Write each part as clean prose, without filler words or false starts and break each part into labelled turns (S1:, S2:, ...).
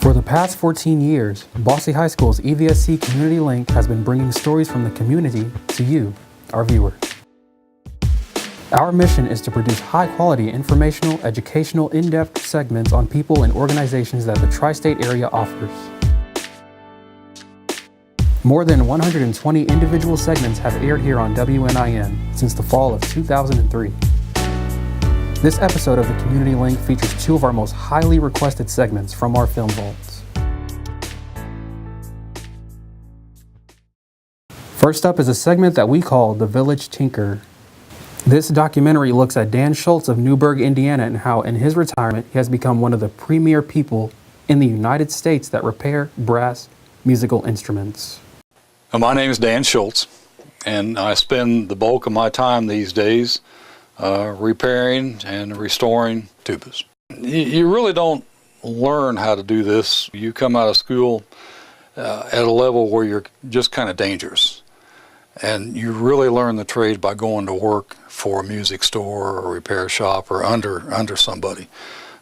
S1: For the past 14 years, Bosse High School's EVSC Community Link has been bringing stories from the community to you, our viewers. Our mission is to produce high-quality informational, educational, in-depth segments on people and organizations that the tri-state area offers. More than 120 individual segments have aired here on WNIN since the fall of 2003. This episode of the Community Link features two of our most highly requested segments from our film vaults. First up is a segment that we call The Village Tinker. This documentary looks at Dan Schultz of Newburgh, Indiana, and how in his retirement he has become one of the premier people in the United States that repair brass musical instruments.
S2: My name is Dan Schultz, and I spend the bulk of my time these days repairing and restoring tubas. You really don't learn how to do this. You come out of school at a level where you're just kind of dangerous, and you really learn the trade by going to work for a music store or a repair shop or under somebody.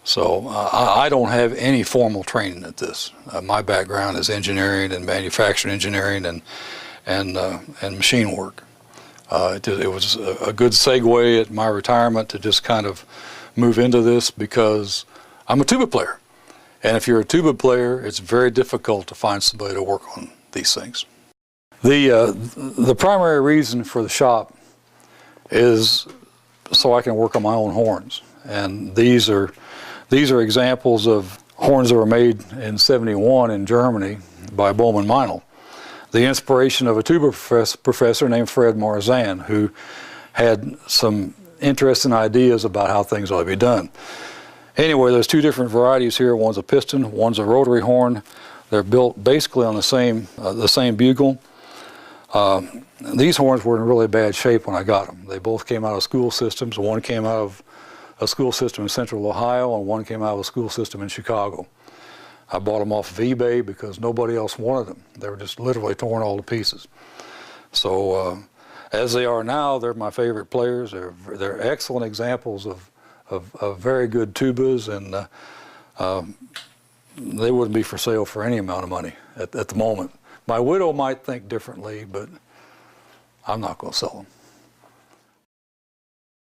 S2: So I don't have any formal training at this. My background is engineering and manufacturing engineering and machine work. It was a good segue at my retirement to just kind of move into this because I'm a tuba player. And if you're a tuba player, it's very difficult to find somebody to work on these things. The primary reason for the shop is so I can work on my own horns. And these are examples of horns that were made in '71 in Germany by Bowman Meinl. The inspiration of a tuba professor named Fred Marzan, who had some interesting ideas about how things ought to be done. Anyway, there's two different varieties here. One's a piston, one's a rotary horn. They're built basically on the same bugle. These horns were in really bad shape when I got them. They both came out of school systems. One came out of a school system in Central Ohio, and one came out of a school system in Chicago. I bought them off of eBay because nobody else wanted them. They were just literally torn all to pieces. So as they are now, they're my favorite players. They're excellent examples of very good tubas, and they wouldn't be for sale for any amount of money at the moment. My widow might think differently, but I'm not going to sell them.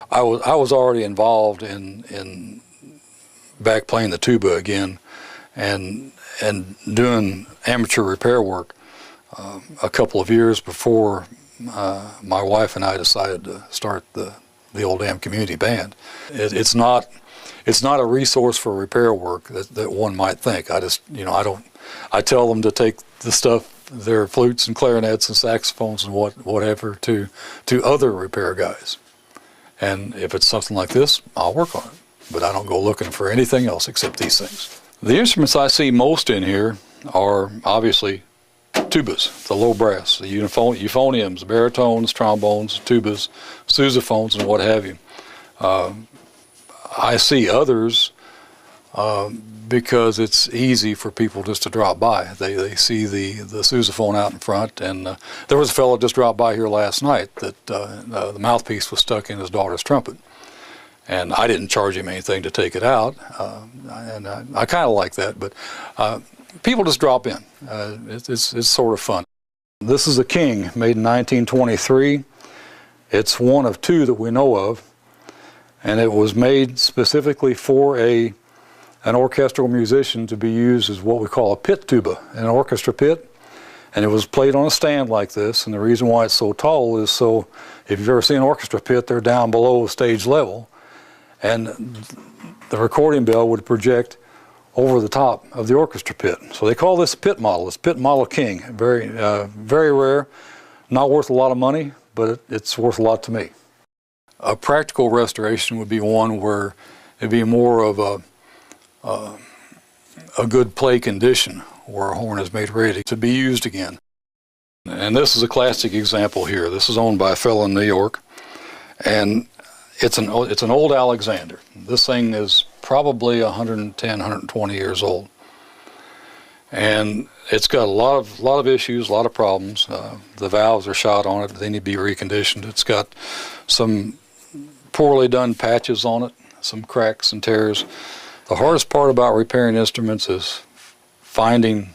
S2: I was already involved in back playing the tuba again and doing amateur repair work a couple of years before my wife and I decided to start the Old Dam Community Band. It's not a resource for repair work that one might think. I tell them to take the stuff, their flutes and clarinets and saxophones and whatever to other repair guys. And if it's something like this, I'll work on it. But I don't go looking for anything else except these things. The instruments I see most in here are obviously tubas, the low brass, the euphoniums, baritones, trombones, tubas, sousaphones, and what have you. I see others because it's easy for people just to drop by. They see the sousaphone out in front, and there was a fellow just dropped by here last night that the mouthpiece was stuck in his daughter's trumpet, and I didn't charge him anything to take it out, and I kind of like that, but people just drop in. It's sort of fun. This is a King made in 1923. It's one of two that we know of, and it was made specifically for an orchestral musician to be used as what we call a pit tuba, an orchestra pit, and it was played on a stand like this. And the reason why it's so tall is so, if you've ever seen an orchestra pit, they're down below stage level, and the recording bell would project over the top of the orchestra pit. So they call this a pit model. It's Pit Model King. Very rare, not worth a lot of money, but it's worth a lot to me. A practical restoration would be one where it'd be more of a good play condition where a horn is made ready to be used again. And this is a classic example here. This is owned by a fellow in New York, and it's an old Alexander. This thing is probably 110, 120 years old, and it's got a lot of issues, a lot of problems. The valves are shot on it; they need to be reconditioned. It's got some poorly done patches on it, some cracks and tears. The hardest part about repairing instruments is finding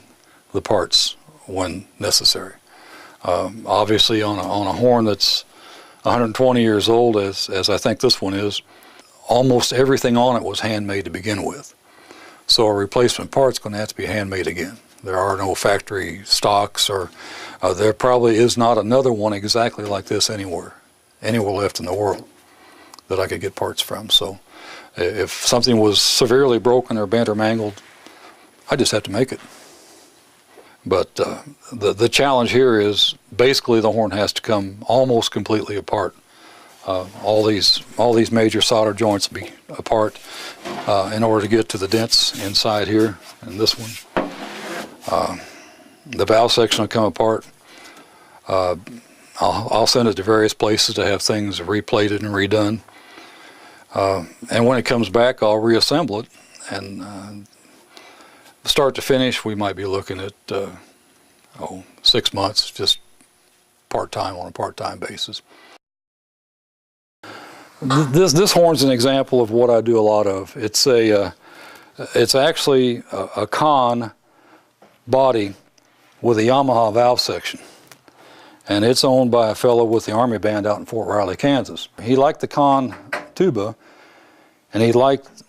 S2: the parts when necessary. Obviously on a horn that's 120 years old, as I think this one is, almost everything on it was handmade to begin with. So a replacement part's going to have to be handmade again. There are no factory stocks, or there probably is not another one exactly like this anywhere left in the world that I could get parts from. So if something was severely broken or bent or mangled, I just have to make it. But the challenge here is basically the horn has to come almost completely apart. All these major solder joints will be apart in order to get to the dents inside here and this one. The valve section will come apart. I'll send it to various places to have things replated and redone. And when it comes back, I'll reassemble it. And start to finish, we might be looking at 6 months, just part-time, on a part-time basis. This horn's an example of what I do a lot of. It's actually a con body with a Yamaha valve section, and it's owned by a fellow with the Army Band out in Fort Riley, Kansas. He liked the con tuba, and he liked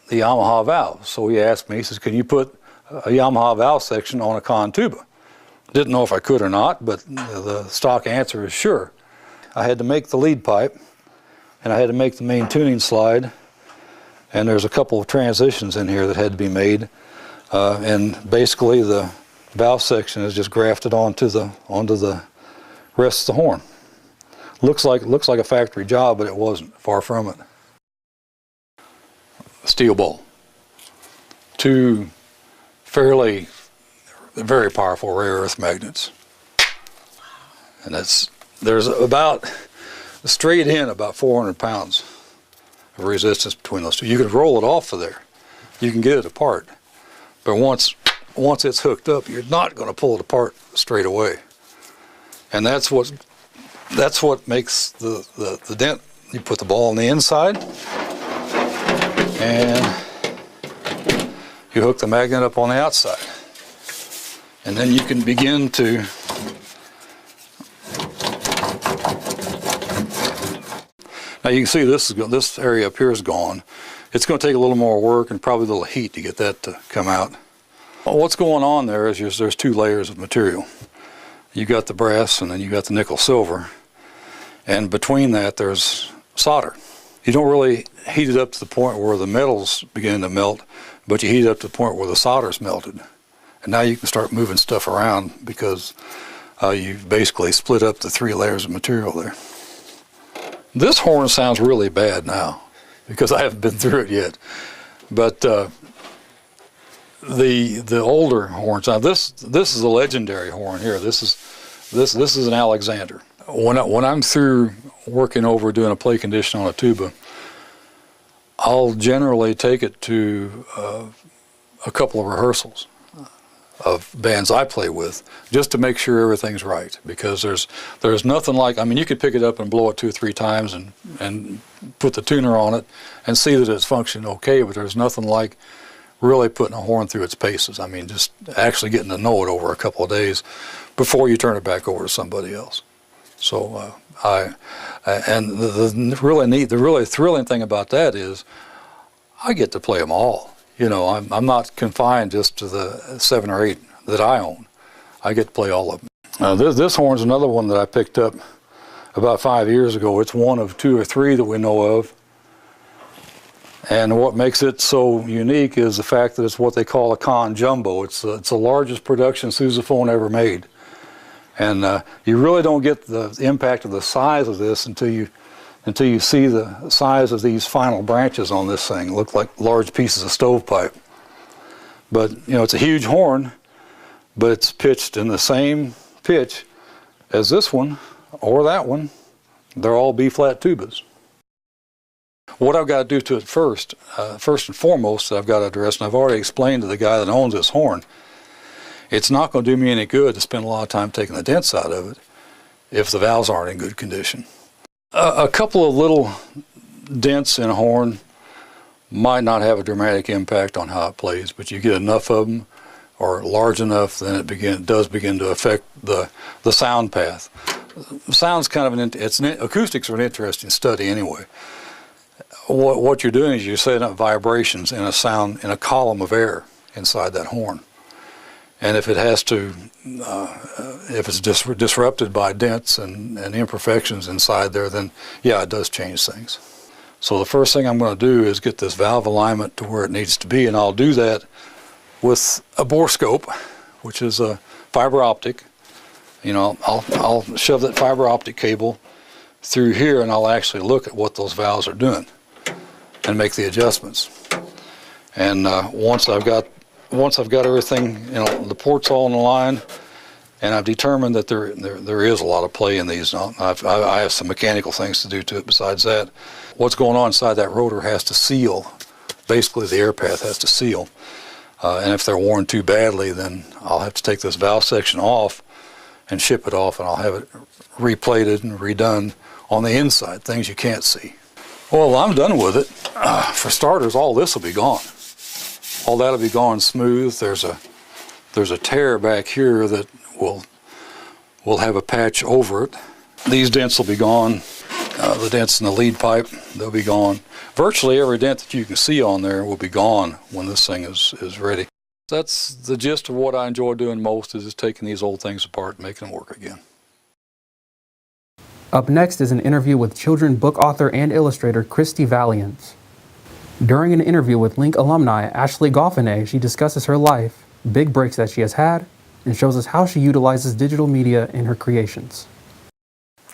S2: the Yamaha valve, so he asked me, he says, can you put a Yamaha valve section on a con tuba? Didn't know if I could or not, but the stock answer is sure. I had to make the lead pipe, and I had to make the main tuning slide, and there's a couple of transitions in here that had to be made, and basically the valve section is just grafted onto the rest of the horn. Looks like a factory job, but it wasn't. Far from it. Steel ball. Two very powerful rare earth magnets, and there's about straight in about 400 pounds of resistance between those two. You can roll it off of there, you can get it apart, but once it's hooked up, you're not going to pull it apart straight away, and that's what makes the dent. You put the ball on the inside, and you hook the magnet up on the outside, and then you can begin to now you can see this area up here is gone. It's going to take a little more work and probably a little heat to get that to come out. Well, what's going on there is there's two layers of material. You got the brass and then you got the nickel silver, and between that there's solder. You don't really heat it up to the point where the metal's beginning to melt, but you heat it up to the point where the solder's melted. And now you can start moving stuff around because you've basically split up the 3 layers of material there. This horn sounds really bad now because I haven't been through it yet. But the older horns, now this is a legendary horn here. This is an Alexander. When I'm through working over doing a play condition on a tuba, I'll generally take it to a couple of rehearsals of bands I play with just to make sure everything's right, because there's nothing like, I mean, you could pick it up and blow it 2 or 3 times and put the tuner on it and see that it's functioning okay, but there's nothing like really putting a horn through its paces. I mean, just actually getting to know it over a couple of days before you turn it back over to somebody else. So and the really thrilling thing about that is I get to play them all. You know, I'm not confined just to the 7 or 8 that I own. I get to play all of them. This horn's another one that I picked up about 5 years ago. It's one of 2 or 3 that we know of. And what makes it so unique is the fact that it's what they call a con jumbo. It's the largest production sousaphone ever made. And you really don't get the impact of the size of this until you see the size of these final branches on this thing. Look like large pieces of stovepipe. But, you know, it's a huge horn, but it's pitched in the same pitch as this one or that one. They're all B-flat tubas. What I've got to do to it first and foremost, that I've got to address, and I've already explained to the guy that owns this horn, it's not going to do me any good to spend a lot of time taking the dents out of it if the valves aren't in good condition. A couple of little dents in a horn might not have a dramatic impact on how it plays, but you get enough of them are large enough, then it does begin to affect the sound path. Sound's kind of acoustics are an interesting study anyway. What you're doing is you're setting up vibrations in a column of air inside that horn. And if it has to, if it's disrupted by dents and imperfections inside there, then yeah, it does change things. So the first thing I'm going to do is get this valve alignment to where it needs to be, and I'll do that with a borescope, which is a fiber optic. You know, I'll shove that fiber optic cable through here, and I'll actually look at what those valves are doing and make the adjustments. And once I've got everything, you know, the ports all in line, and I've determined that there is a lot of play in these. I have some mechanical things to do to it besides that. What's going on inside that rotor has to seal. Basically, the air path has to seal. And if they're worn too badly, then I'll have to take this valve section off and ship it off, and I'll have it replated and redone on the inside, things you can't see. Well, I'm done with it. For starters, all this will be gone. All that'll be gone smooth. There's a tear back here that will have a patch over it. These dents will be gone. The dents in the lead pipe, they'll be gone. Virtually every dent that you can see on there will be gone when this thing is ready. That's the gist of what I enjoy doing most, is just taking these old things apart and making them work again.
S1: Up next is an interview with children's book author and illustrator Christy Valiant. During an interview with Link alumni Ashley Goffenay, she discusses her life, big breaks that she has had, and shows us how she utilizes digital media in her creations.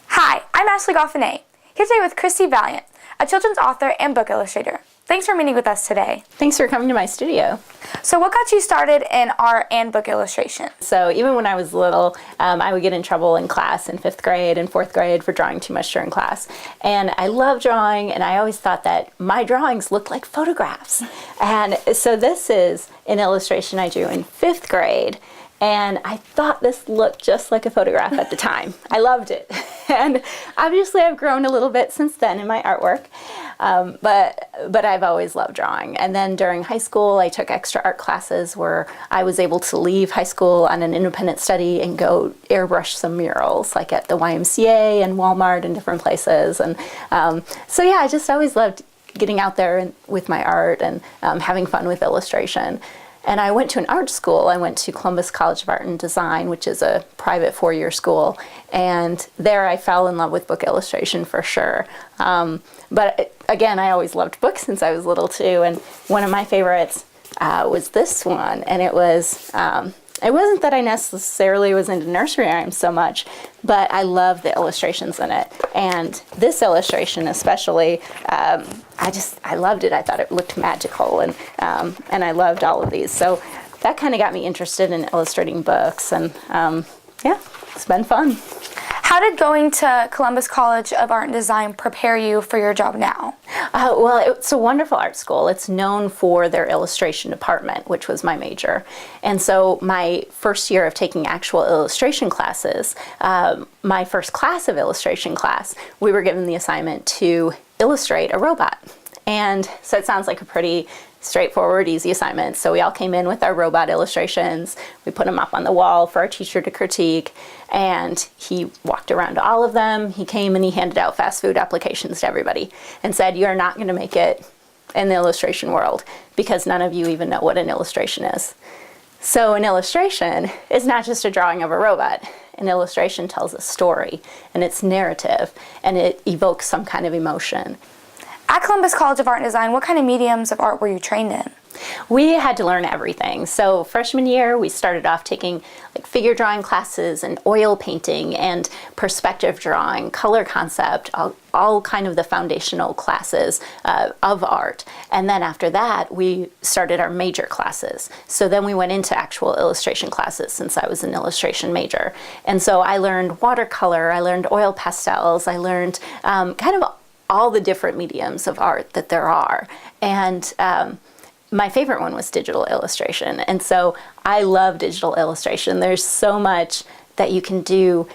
S3: Hi, I'm Ashley Goffenay, here today with Christy Valiant, a children's author and book illustrator. Thanks for meeting with us today.
S4: Thanks for coming to my studio.
S3: So what got you started in art and book illustration?
S4: So even when I was little, I would get in trouble in class in 5th grade and 4th grade for drawing too much during class. And I love drawing, and I always thought that my drawings looked like photographs. And so this is an illustration I drew in 5th grade. And I thought this looked just like a photograph at the time. I loved it. And obviously I've grown a little bit since then in my artwork, but I've always loved drawing. And then during high school, I took extra art classes where I was able to leave high school on an independent study and go airbrush some murals, like at the YMCA and Walmart and different places. And so yeah, I just always loved getting out there with my art and having fun with illustration. And I went to an art school. I went to Columbus College of Art and Design, which is a private 4-year school. And there I fell in love with book illustration for sure. But again, I always loved books since I was little too. And one of my favorites was this one. And it wasn't that I necessarily was into nursery rhymes so much, but I love the illustrations in it. And this illustration especially, I loved it. I thought it looked magical, and I loved all of these. So that kind of got me interested in illustrating books, and yeah, it's been fun.
S3: How did going to Columbus College of Art and Design prepare you for your job now?
S4: Well, it's a wonderful art school. It's known for their illustration department, which was my major. And so my first year of taking actual illustration classes, my first class of illustration class, we were given the assignment to illustrate a robot. And so it sounds like a pretty straightforward, easy assignment. So we all came in with our robot illustrations. We put them up on the wall for our teacher to critique. And he walked around to all of them. He came and he handed out fast food applications to everybody and said, "You're not going to make it in the illustration world because none of you even know what an illustration is." So an illustration is not just a drawing of a robot. An illustration tells a story, and it's narrative, and it evokes some kind of emotion.
S3: At Columbus College of Art and Design, what kind of mediums of art were you trained in?
S4: We had to learn everything. So freshman year, we started off taking like figure drawing classes and oil painting and perspective drawing, color concept, all kind of the foundational classes of art. And then after that, we started our major classes. So then we went into actual illustration classes since I was an illustration major. And so I learned watercolor, I learned oil pastels, I learned kind of all the different mediums of art that there are. And my favorite one was digital illustration. And so I love digital illustration. There's so much that you can do.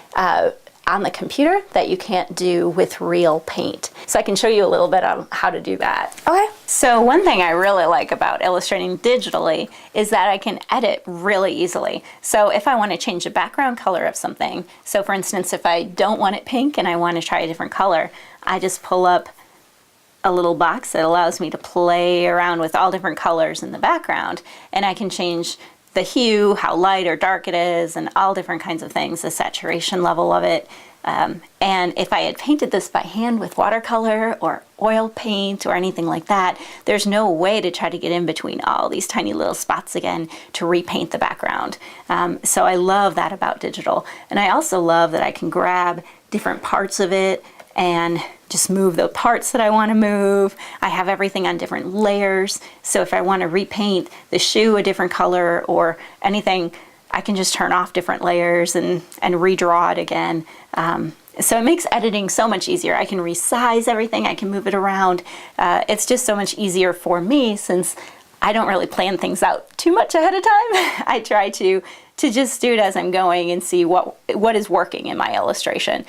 S4: on the computer that you can't do with real paint. So I can show you a little bit on how to do that.
S3: Okay.
S4: So one thing I really like about illustrating digitally is that I can edit really easily. So if I want to change the background color of something, so for instance, if I don't want it pink and I want to try a different color, I just pull up a little box that allows me to play around with all different colors in the background, and I can change the hue, how light or dark it is, and all different kinds of things, the saturation level of it. And if I had painted this by hand with watercolor or oil paint or anything like that, there's no way to try to get in between all these tiny little spots again to repaint the background. So I love that about digital. And I also love that I can grab different parts of it and just move the parts that I want to move. I have everything on different layers. So if I want to repaint the shoe a different color or anything, I can just turn off different layers and redraw it again. So it makes editing so much easier. I can resize everything, I can move it around. It's just so much easier for me since I don't really plan things out too much ahead of time. I try to just do it as I'm going and see what is working in my illustration.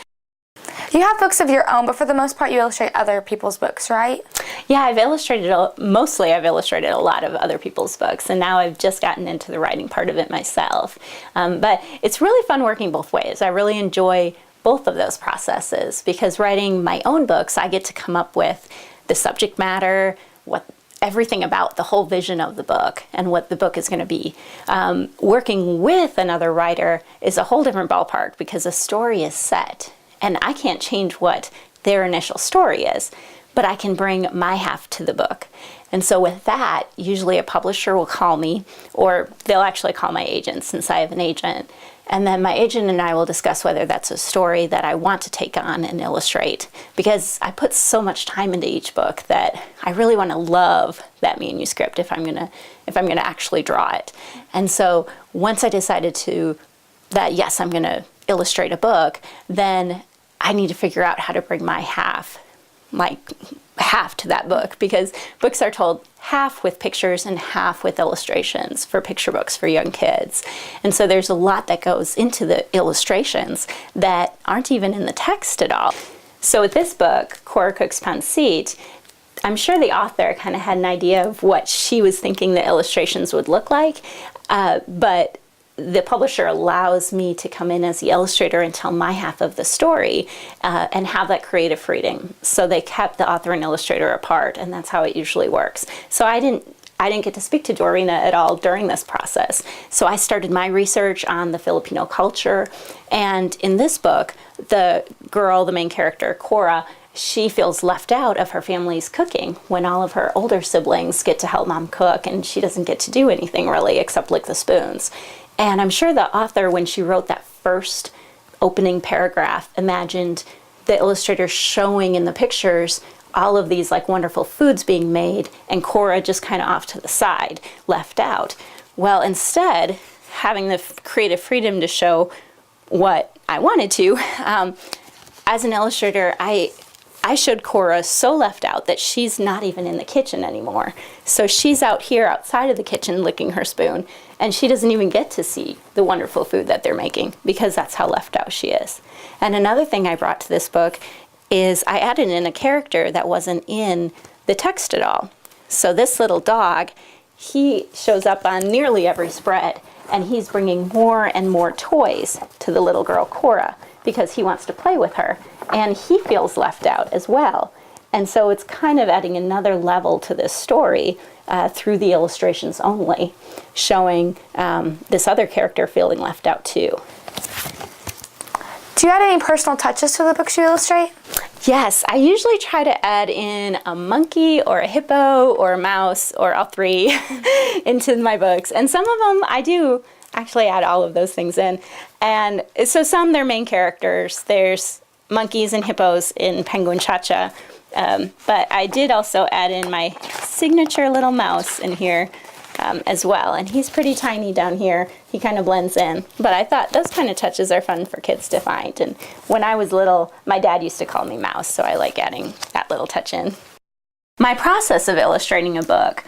S3: You have books of your own, but for the most part you illustrate other people's books, right?
S4: Yeah, I've illustrated a lot of other people's books, and now I've just gotten into the writing part of it myself. But it's really fun working both ways. I really enjoy both of those processes because writing my own books, I get to come up with the subject matter, everything about the whole vision of the book and what the book is going to be. Working with another writer is a whole different ballpark because the story is set. And I can't change what their initial story is, but I can bring my half to the book. And so with that, usually a publisher will call me, or they'll actually call my agent since I have an agent. And then my agent and I will discuss whether that's a story that I want to take on and illustrate. Because I put so much time into each book that I really want to love that manuscript if I'm gonna actually draw it. And so once I decided that yes, I'm gonna illustrate a book, then I need to figure out how to bring my half to that book, because books are told half with pictures and half with illustrations for picture books for young kids. And so there's a lot that goes into the illustrations that aren't even in the text at all. So with this book, Cora Cooks Pancit, I'm sure the author kind of had an idea of what she was thinking the illustrations would look like, but the publisher allows me to come in as the illustrator and tell my half of the story and have that creative freedom. So they kept the author and illustrator apart, and that's how it usually works. So I didn't get to speak to Dorina at all during this process. So I started my research on the Filipino culture, and in this book, the girl, the main character, Cora, she feels left out of her family's cooking when all of her older siblings get to help mom cook, and she doesn't get to do anything really except lick the spoons. And I'm sure the author, when she wrote that first opening paragraph, imagined the illustrator showing in the pictures all of these like wonderful foods being made and Cora just kind of off to the side, left out. Well, instead, having the creative freedom to show what I wanted to, as an illustrator, I showed Cora so left out that she's not even in the kitchen anymore. So she's out here outside of the kitchen licking her spoon, and she doesn't even get to see the wonderful food that they're making because that's how left out she is. And another thing I brought to this book is I added in a character that wasn't in the text at all. So this little dog, he shows up on nearly every spread, and he's bringing more and more toys to the little girl Cora because he wants to play with her. And he feels left out as well. And so it's kind of adding another level to this story through the illustrations only, showing this other character feeling left out too.
S3: Do you add any personal touches to the books you illustrate?
S4: Yes, I usually try to add in a monkey or a hippo or a mouse or all three into my books. And some of them I do actually add all of those things in. And so some, they're main characters. There's monkeys and hippos in Penguin Cha-Cha. But I did also add in my signature little mouse in here as well. And he's pretty tiny down here. He kind of blends in. But I thought those kind of touches are fun for kids to find. And when I was little, my dad used to call me Mouse, so I like adding that little touch in. My process of illustrating a book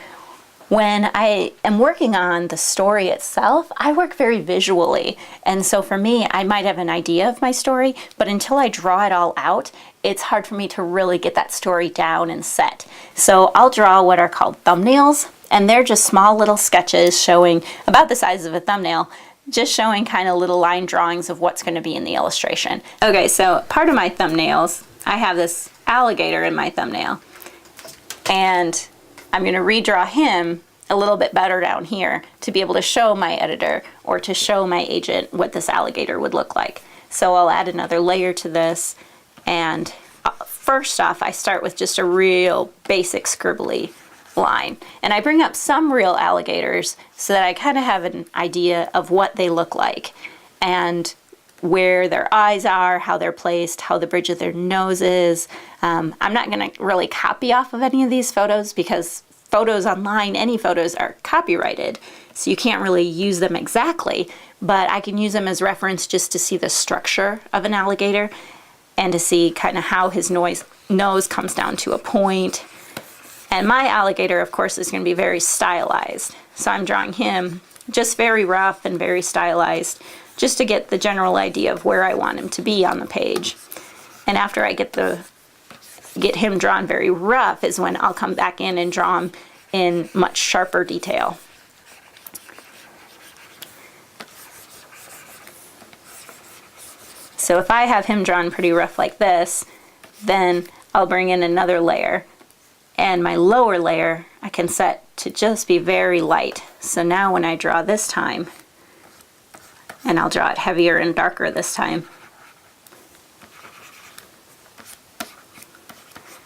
S4: When I am working on the story itself, I work very visually. And so for me, I might have an idea of my story, but until I draw it all out, it's hard for me to really get that story down and set. So I'll draw what are called thumbnails, and they're just small little sketches showing about the size of a thumbnail, just showing kind of little line drawings of what's going to be in the illustration. Okay, so part of my thumbnails, I have this alligator in my thumbnail, and I'm going to redraw him a little bit better down here to be able to show my editor or to show my agent what this alligator would look like. So I'll add another layer to this, and first off I start with just a real basic scribbly line, and I bring up some real alligators so that I kind of have an idea of what they look like and where their eyes are, how they're placed, how the bridge of their nose is. I'm not going to really copy off of any of these photos because photos online, any photos, are copyrighted, so you can't really use them exactly, but I can use them as reference just to see the structure of an alligator and to see kind of how his nose comes down to a point. And my alligator, of course, is going to be very stylized. So I'm drawing him just very rough and very stylized, just to get the general idea of where I want him to be on the page. And after I get him drawn very rough is when I'll come back in and draw him in much sharper detail. So if I have him drawn pretty rough like this, then I'll bring in another layer. And my lower layer I can set to just be very light. So now when I draw this time, and I'll draw it heavier and darker this time,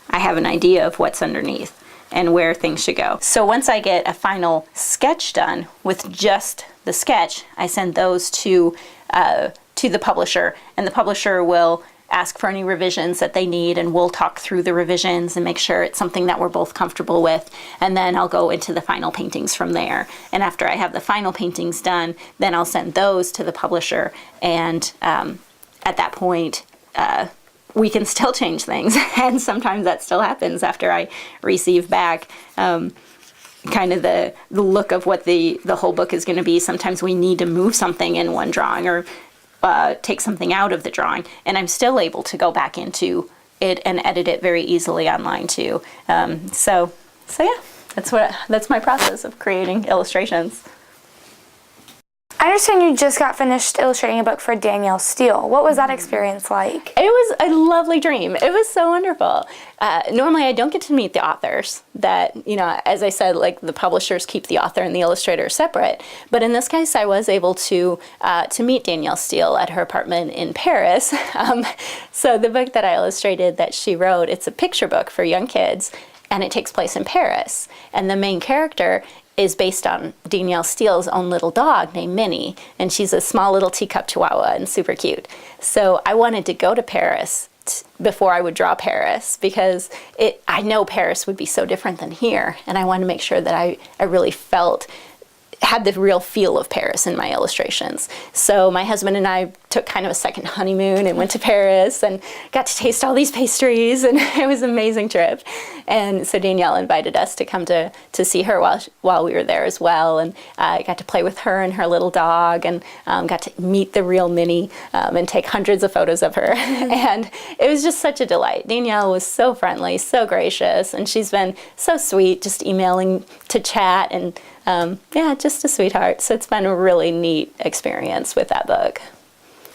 S4: I have an idea of what's underneath and where things should go. So once I get a final sketch done with just the sketch, I send those to the publisher, and the publisher will ask for any revisions that they need, and we'll talk through the revisions and make sure it's something that we're both comfortable with, and then I'll go into the final paintings from there. And after I have the final paintings done, then I'll send those to the publisher, and at that point we can still change things, and sometimes that still happens after I receive back kind of the look of what the whole book is going to be. Sometimes we need to move something in one drawing or take something out of the drawing, and I'm still able to go back into it and edit it very easily online too. So yeah, that's my process of creating illustrations.
S3: I understand you just got finished illustrating a book for Danielle Steele. What was that experience like?
S4: It was a lovely dream. It was so wonderful. Normally I don't get to meet the authors. That, as I said, like the publishers keep the author and the illustrator separate. But in this case, I was able to meet Danielle Steele at her apartment in Paris. So the book that I illustrated that she wrote, it's a picture book for young kids, and it takes place in Paris. And the main character is based on Danielle Steele's own little dog named Minnie, and she's a small little teacup chihuahua and super cute. So I wanted to go to Paris before I would draw Paris, because I know Paris would be so different than here, and I wanted to make sure that I really had the real feel of Paris in my illustrations. So my husband and I took kind of a second honeymoon and went to Paris and got to taste all these pastries, and it was an amazing trip. And so Danielle invited us to come to see her while we were there as well, and I got to play with her and her little dog, and got to meet the real Minnie and take hundreds of photos of her. And it was just such a delight. Danielle was so friendly, so gracious, and she's been so sweet, just emailing to chat, and just a sweetheart. So it's been a really neat experience with that book.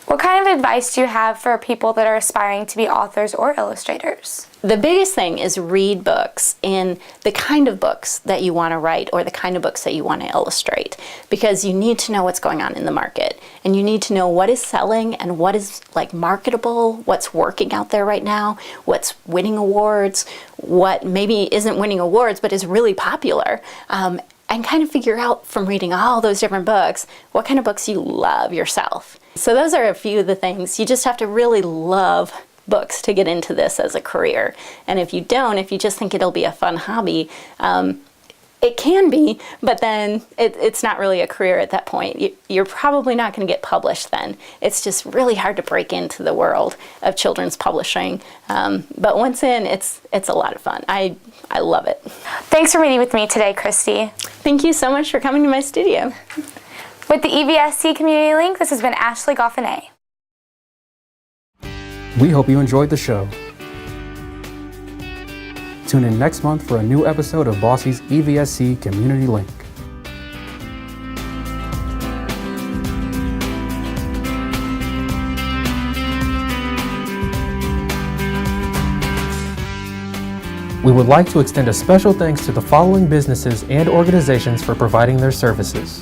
S3: What kind of advice do you have for people that are aspiring to be authors or illustrators?
S4: The biggest thing is read books in the kind of books that you want to write or the kind of books that you want to illustrate, because you need to know what's going on in the market, and you need to know what is selling and what is marketable, what's working out there right now, what's winning awards, what maybe isn't winning awards but is really popular. And kind of figure out from reading all those different books what kind of books you love yourself. So those are a few of the things. You just have to really love books to get into this as a career. And if you don't, if you just think it'll be a fun hobby, It can be, but then it's not really a career at that point. You're probably not going to get published then. It's just really hard to break into the world of children's publishing. But once in, it's a lot of fun. I love it.
S3: Thanks for meeting with me today, Christy.
S4: Thank you so much for coming to my studio.
S3: With the EVSC Community Link, this has been Ashley Goffinet.
S1: We hope you enjoyed the show. Tune in next month for a new episode of Bosse's EVSC Community Link. We would like to extend a special thanks to the following businesses and organizations for providing their services: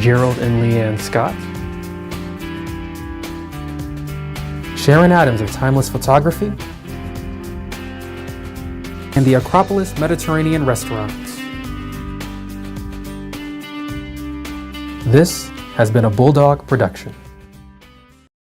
S1: Gerald and Leanne Scott, Sharon Adams of Timeless Photography, and the Acropolis Mediterranean Restaurants. This has been a Bulldog production.